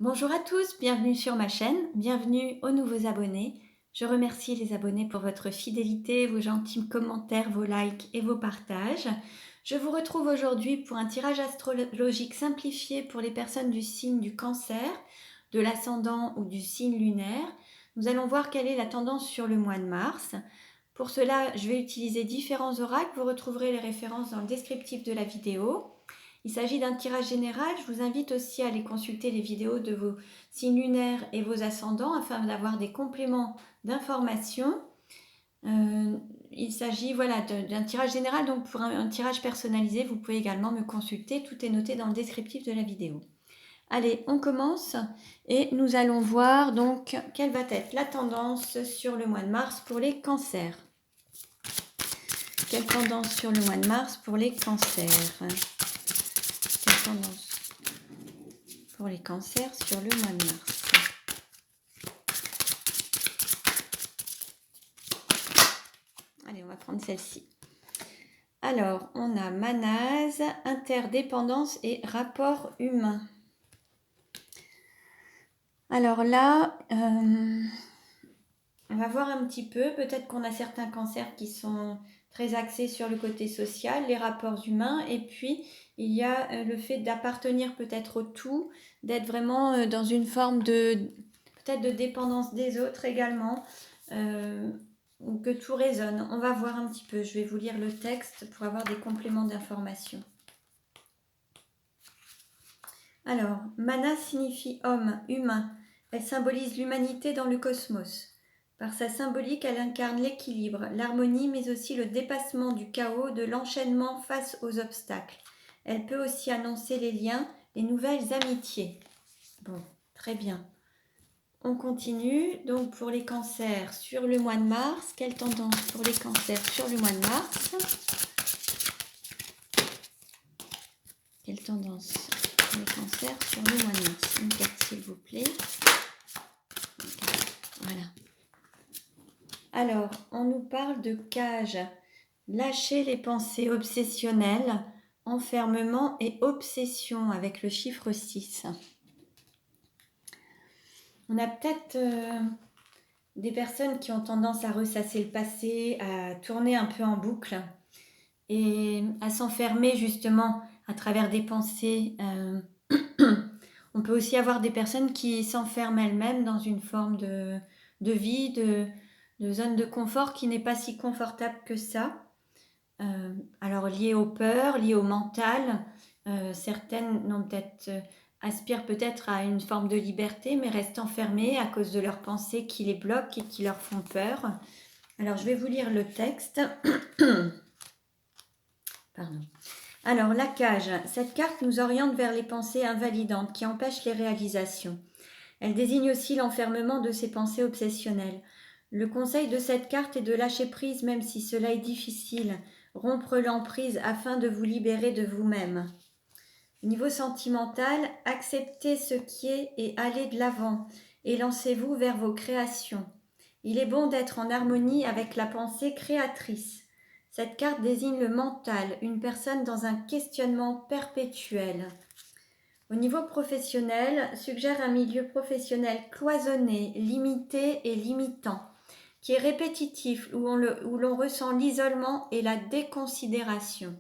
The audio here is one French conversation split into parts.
Bonjour à tous, bienvenue sur ma chaîne, bienvenue aux nouveaux abonnés. Je remercie les abonnés pour votre fidélité, vos gentils commentaires, vos likes et vos partages. Je vous retrouve aujourd'hui pour un tirage astrologique simplifié pour les personnes du signe du Cancer, de l'ascendant ou du signe lunaire. Nous allons voir quelle est la tendance sur le mois de mars. Pour cela, je vais utiliser différents oracles. Vous retrouverez les références dans le descriptif de la vidéo. Il s'agit d'un tirage général. Je vous invite aussi à aller consulter les vidéos de vos signes lunaires et vos ascendants afin d'avoir des compléments d'informations. Il s'agit d'un tirage général, donc pour un tirage personnalisé, vous pouvez également me consulter. Tout est noté dans le descriptif de la vidéo. Allez, on commence et nous allons voir donc quelle va être la tendance sur le mois de mars pour les cancers. Quelle tendance sur le mois de mars pour les cancers? Quelle tendance pour les cancers sur le mois de mars? Allez, on va prendre celle-ci. Alors, on a manase, interdépendance et rapport humain. Alors là, on va voir un petit peu. Peut-être qu'on a certains cancers qui sont très axés sur le côté social, les rapports humains. Et puis, il y a le fait d'appartenir peut-être au tout, d'être vraiment dans une forme peut-être de dépendance des autres également. Ou que tout résonne. On va voir un petit peu. Je vais vous lire le texte pour avoir des compléments d'information. Alors, Mana signifie homme, humain. Elle symbolise l'humanité dans le cosmos. Par sa symbolique, elle incarne l'équilibre, l'harmonie, mais aussi le dépassement du chaos, de l'enchaînement face aux obstacles. Elle peut aussi annoncer les liens, les nouvelles amitiés. Bon, très bien. On continue. Donc pour les cancers sur le mois de mars, quelle tendance pour les cancers sur le mois de mars? Quelle tendance pour les cancers sur le mois de mars? Une carte s'il vous plaît. Voilà. Alors, on nous parle de cage. Lâcher les pensées obsessionnelles, enfermement et obsession avec le chiffre 6. On a peut-être des personnes qui ont tendance à ressasser le passé, à tourner un peu en boucle et à s'enfermer justement à travers des pensées. On peut aussi avoir des personnes qui s'enferment elles-mêmes dans une forme de vie, de zone de confort qui n'est pas si confortable que ça. Alors liées aux peurs, liées au mental, certaines aspirent peut-être à une forme de liberté, mais restent enfermées à cause de leurs pensées qui les bloquent et qui leur font peur. Alors je vais vous lire le texte. Pardon. Alors la cage, cette carte nous oriente vers les pensées invalidantes qui empêchent les réalisations. Elle désigne aussi l'enfermement de ces pensées obsessionnelles. Le conseil de cette carte est de lâcher prise même si cela est difficile, rompre l'emprise afin de vous libérer de vous-même. Au niveau sentimental, acceptez ce qui est et allez de l'avant et lancez-vous vers vos créations. Il est bon d'être en harmonie avec la pensée créatrice. Cette carte désigne le mental, une personne dans un questionnement perpétuel. Au niveau professionnel, suggère un milieu professionnel cloisonné, limité et limitant, qui est répétitif, où l'on ressent l'isolement et la déconsidération.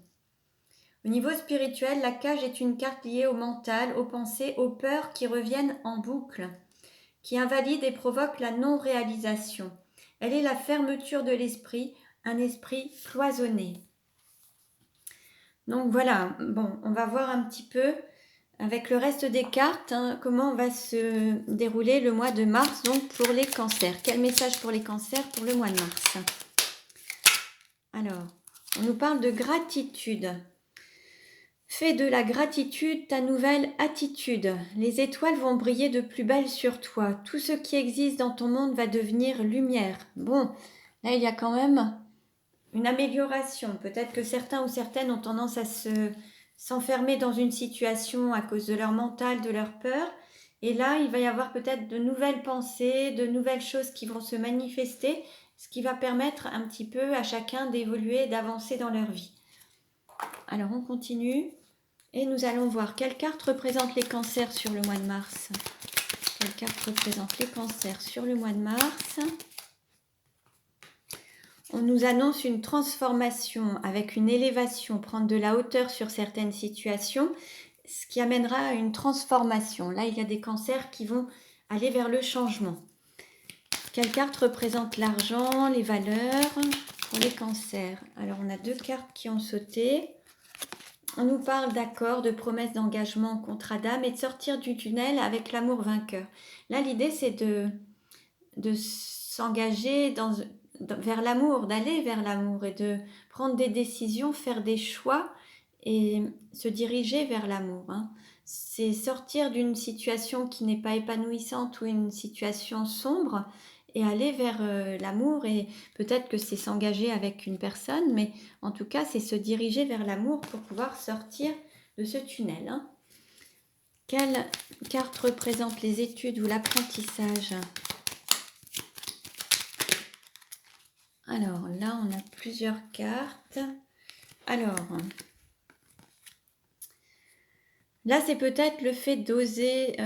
Au niveau spirituel, la cage est une carte liée au mental, aux pensées, aux peurs qui reviennent en boucle, qui invalide et provoque la non-réalisation. Elle est la fermeture de l'esprit, un esprit cloisonné. Donc voilà, bon, on va voir un petit peu avec le reste des cartes, comment va se dérouler le mois de mars, donc pour les cancers. Quel message pour les cancers pour le mois de mars? Alors, on nous parle de gratitude. Fais de la gratitude ta nouvelle attitude. Les étoiles vont briller de plus belle sur toi. Tout ce qui existe dans ton monde va devenir lumière. Bon, là il y a quand même une amélioration. Peut-être que certains ou certaines ont tendance à s'enfermer dans une situation à cause de leur mental, de leur peur. Et là, il va y avoir peut-être de nouvelles pensées, de nouvelles choses qui vont se manifester, ce qui va permettre un petit peu à chacun d'évoluer, d'avancer dans leur vie. Alors, on continue et nous allons voir quelle carte représente les cancers sur le mois de mars. Quelle carte représente les cancers sur le mois de mars? On nous annonce une transformation avec une élévation, prendre de la hauteur sur certaines situations, ce qui amènera à une transformation. Là, il y a des cancers qui vont aller vers le changement. Quelle carte représente l'argent, les valeurs pour les cancers? Alors, on a 2 cartes qui ont sauté. On nous parle d'accords, de promesses d'engagement, contrat d'âme et de sortir du tunnel avec l'amour vainqueur. Là, l'idée, c'est de s'engager vers l'amour, d'aller vers l'amour et de prendre des décisions, faire des choix et se diriger vers l'amour. C'est sortir d'une situation qui n'est pas épanouissante ou une situation sombre et aller vers l'amour. Et peut-être que c'est s'engager avec une personne, mais en tout cas, c'est se diriger vers l'amour pour pouvoir sortir de ce tunnel. Quelle carte représente les études ou l'apprentissage? Alors là, on a plusieurs cartes. Alors, là, c'est peut-être le fait d'oser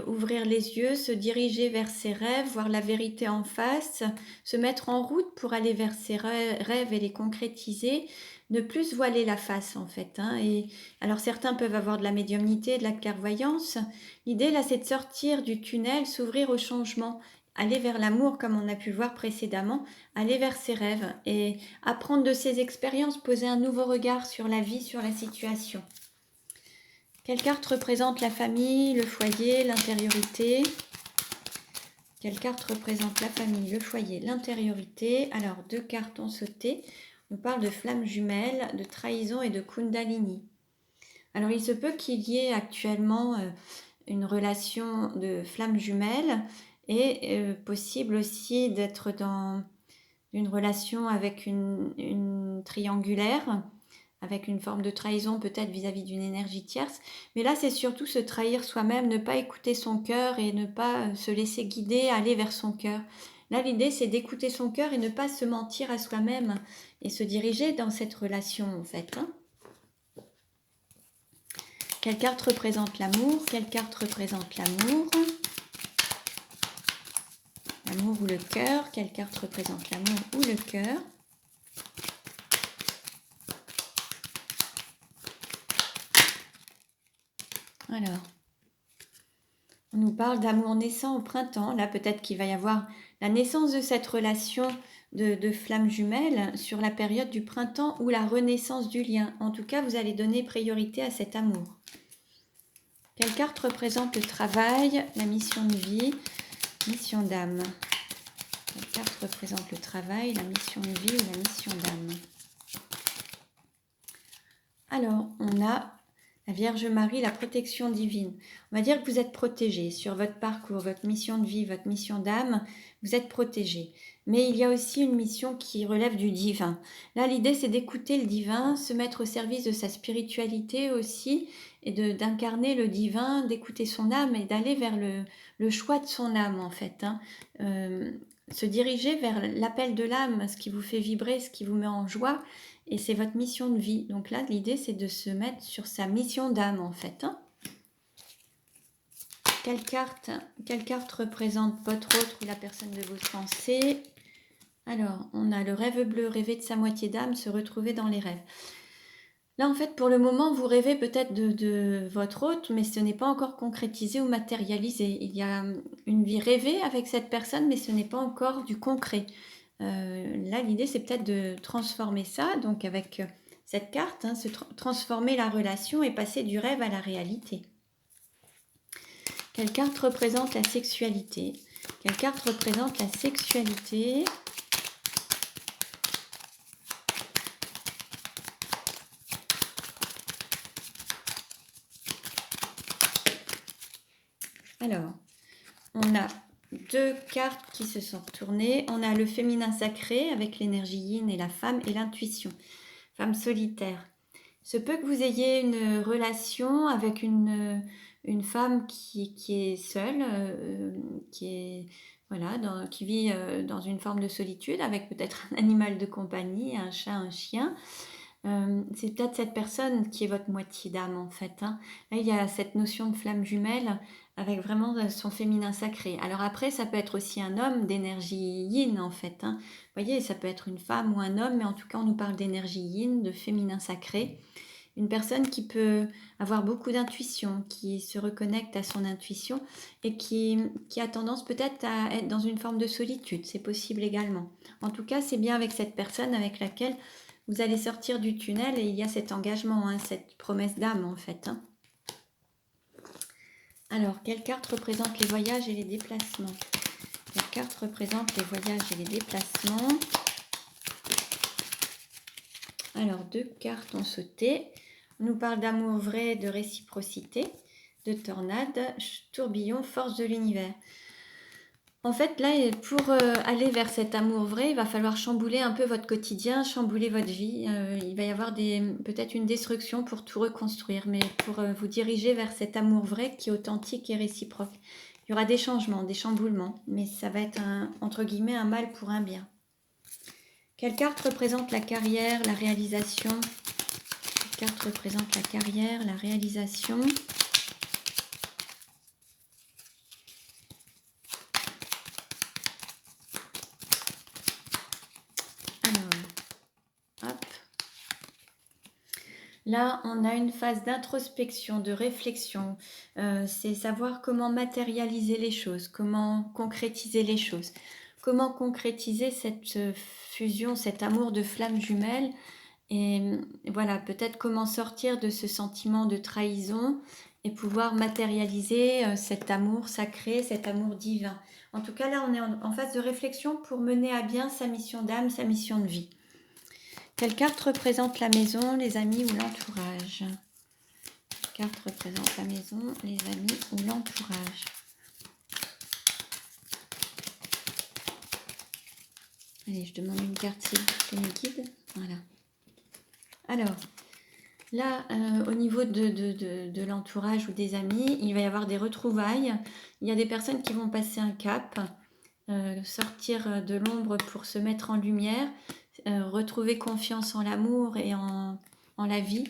ouvrir les yeux, se diriger vers ses rêves, voir la vérité en face, se mettre en route pour aller vers ses rêves et les concrétiser, ne plus se voiler la face en fait. Et alors certains peuvent avoir de la médiumnité, de la clairvoyance. L'idée là, c'est de sortir du tunnel, s'ouvrir au changement, aller vers l'amour comme on a pu le voir précédemment, aller vers ses rêves et apprendre de ses expériences, poser un nouveau regard sur la vie, sur la situation. Quelle carte représente la famille, le foyer, l'intériorité? Quelle carte représente la famille, le foyer, l'intériorité? Alors, 2 cartes ont sauté. On parle de flammes jumelles, de trahison et de kundalini. Alors, il se peut qu'il y ait actuellement une relation de flammes jumelles et possible aussi d'être dans une relation avec une triangulaire, avec une forme de trahison peut-être vis-à-vis d'une énergie tierce. Mais là, c'est surtout se trahir soi-même, ne pas écouter son cœur et ne pas se laisser guider, aller vers son cœur. Là, l'idée, c'est d'écouter son cœur et ne pas se mentir à soi-même et se diriger dans cette relation, en fait. Quelle carte représente l'amour? Quelle carte représente l'amour? L'amour ou le cœur? Quelle carte représente l'amour ou le cœur? Alors, on nous parle d'amour naissant au printemps. Là, peut-être qu'il va y avoir la naissance de cette relation de flammes jumelles sur la période du printemps ou la renaissance du lien. En tout cas, vous allez donner priorité à cet amour. Quelle carte représente le travail, la mission de vie, mission d'âme? Quelle carte représente le travail, la mission de vie ou la mission d'âme? Alors, on a la Vierge Marie, la protection divine. On va dire que vous êtes protégé sur votre parcours, votre mission de vie, votre mission d'âme, vous êtes protégé. Mais il y a aussi une mission qui relève du divin. Là, l'idée, c'est d'écouter le divin, se mettre au service de sa spiritualité aussi, et d'incarner le divin, d'écouter son âme et d'aller vers le choix de son âme, en fait. Se diriger vers l'appel de l'âme, ce qui vous fait vibrer, ce qui vous met en joie, et c'est votre mission de vie. Donc là, l'idée, c'est de se mettre sur sa mission d'âme, en fait. Quelle carte représente votre autre ou la personne de vos pensées? Alors, on a le rêve bleu, rêver de sa moitié d'âme, se retrouver dans les rêves. Là, en fait, pour le moment, vous rêvez peut-être de votre hôte, mais ce n'est pas encore concrétisé ou matérialisé. Il y a une vie rêvée avec cette personne, mais ce n'est pas encore du concret. Là, l'idée, c'est peut-être de transformer ça, donc avec cette carte, transformer la relation et passer du rêve à la réalité. Quelle carte représente la sexualité? Quelle carte représente la sexualité? Alors, on a 2 cartes qui se sont retournées. On a le féminin sacré avec l'énergie yin et la femme et l'intuition. Femme solitaire. Il se peut que vous ayez une relation avec une femme qui est seule, qui vit dans une forme de solitude avec peut-être un animal de compagnie, un chat, un chien. C'est peut-être cette personne qui est votre moitié d'âme en fait. Là, il y a cette notion de flamme jumelle avec vraiment son féminin sacré. Alors après, ça peut être aussi un homme d'énergie yin en fait, hein. Vous voyez, ça peut être une femme ou un homme, mais en tout cas, on nous parle d'énergie yin, de féminin sacré. Une personne qui peut avoir beaucoup d'intuition, qui se reconnecte à son intuition et qui a tendance peut-être à être dans une forme de solitude. C'est possible également. En tout cas, c'est bien avec cette personne avec laquelle vous allez sortir du tunnel et il y a cet engagement, hein, cette promesse d'âme en fait, hein. Alors, quelle carte représente les voyages et les déplacements? Quelle carte représente les voyages et les déplacements? Alors, 2 cartes ont sauté. On nous parle d'amour vrai, de réciprocité, de tornade, tourbillon, force de l'univers. En fait, là, pour aller vers cet amour vrai, il va falloir chambouler un peu votre quotidien, chambouler votre vie. Il va y avoir peut-être une destruction pour tout reconstruire, mais pour vous diriger vers cet amour vrai qui est authentique et réciproque. Il y aura des changements, des chamboulements, mais ça va être entre guillemets un mal pour un bien. Quelle carte représente la carrière, la réalisation? Quelle carte représente la carrière, la réalisation? Hop. Là, on a une phase d'introspection, de réflexion. C'est savoir comment matérialiser les choses, comment concrétiser les choses, comment concrétiser cette fusion, cet amour de flammes jumelles. Et voilà, peut-être comment sortir de ce sentiment de trahison et pouvoir matérialiser cet amour sacré, cet amour divin. En tout cas, là, on est en phase de réflexion pour mener à bien sa mission d'âme, sa mission de vie. Quelle carte représente la maison, les amis ou l'entourage? Quelle carte représente la maison, les amis ou l'entourage? Allez, je demande une carte s'il me guide. Voilà. Alors, là, au niveau de l'entourage ou des amis, il va y avoir des retrouvailles. Il y a des personnes qui vont passer un cap, sortir de l'ombre pour se mettre en lumière, retrouver confiance en l'amour et en la vie.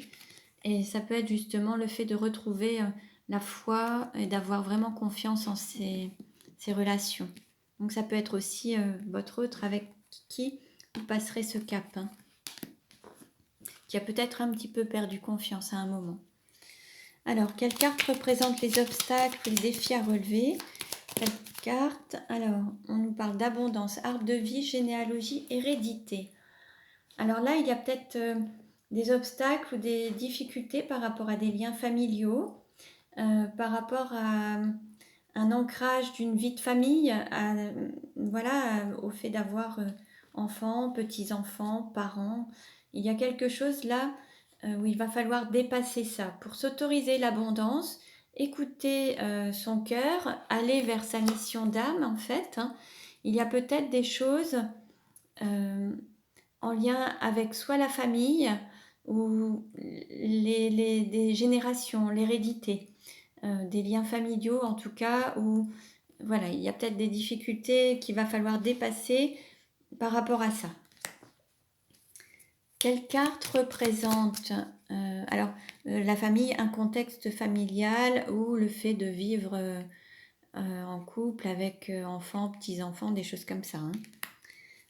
Et ça peut être justement le fait de retrouver la foi et d'avoir vraiment confiance en ces relations. Donc ça peut être aussi votre autre avec qui vous passerez ce cap, hein, qui a peut-être un petit peu perdu confiance à un moment. Alors, quelle carte représente les obstacles, les défis à relever? Quelle carte? Alors, on nous parle d'abondance, arbre de vie, généalogie, hérédité. Alors là, il y a peut-être des obstacles ou des difficultés par rapport à des liens familiaux, par rapport à un ancrage d'une vie de famille, voilà, au fait d'avoir enfants, petits-enfants, parents. Il y a quelque chose là où il va falloir dépasser ça pour s'autoriser l'abondance, écouter son cœur, aller vers sa mission d'âme en fait, hein. Il y a peut-être des choses en lien avec soit la famille ou des générations, l'hérédité, des liens familiaux en tout cas, où voilà, il y a peut-être des difficultés qu'il va falloir dépasser par rapport à ça. Quelle carte représente la famille, un contexte familial ou le fait de vivre en couple avec enfants, petits-enfants, des choses comme ça, hein.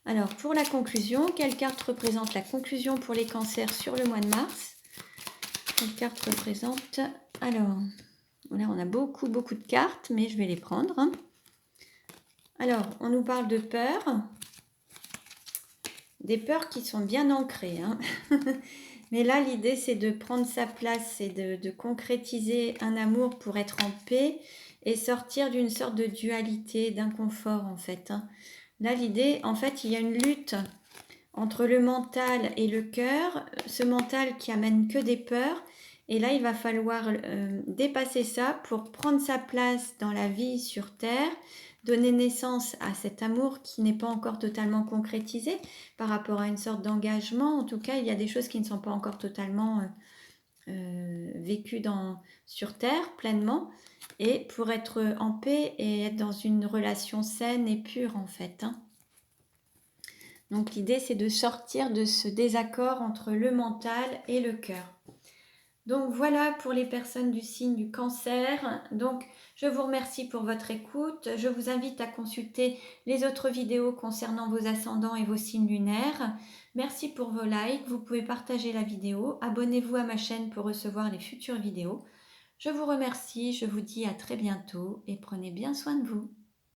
Alors, pour la conclusion, quelle carte représente la conclusion pour les cancers sur le mois de mars? Quelle carte représente? Alors, là, on a beaucoup de cartes, mais je vais les prendre, hein. Alors, on nous parle de peur. Des peurs qui sont bien ancrées, hein. Mais là, l'idée, c'est de prendre sa place et de concrétiser un amour pour être en paix et sortir d'une sorte de dualité, d'inconfort, en fait, hein. Là, l'idée, en fait, il y a une lutte entre le mental et le cœur, ce mental qui amène que des peurs. Et là, il va falloir dépasser ça pour prendre sa place dans la vie sur Terre, donner naissance à cet amour qui n'est pas encore totalement concrétisé par rapport à une sorte d'engagement. En tout cas, il y a des choses qui ne sont pas encore totalement vécues sur Terre pleinement. Et pour être en paix et être dans une relation saine et pure, en fait, hein. Donc l'idée, c'est de sortir de ce désaccord entre le mental et le cœur. Donc voilà pour les personnes du signe du cancer. Donc je vous remercie pour votre écoute. Je vous invite à consulter les autres vidéos concernant vos ascendants et vos signes lunaires. Merci pour vos likes. Vous pouvez partager la vidéo. Abonnez-vous à ma chaîne pour recevoir les futures vidéos. Je vous remercie. Je vous dis à très bientôt et prenez bien soin de vous.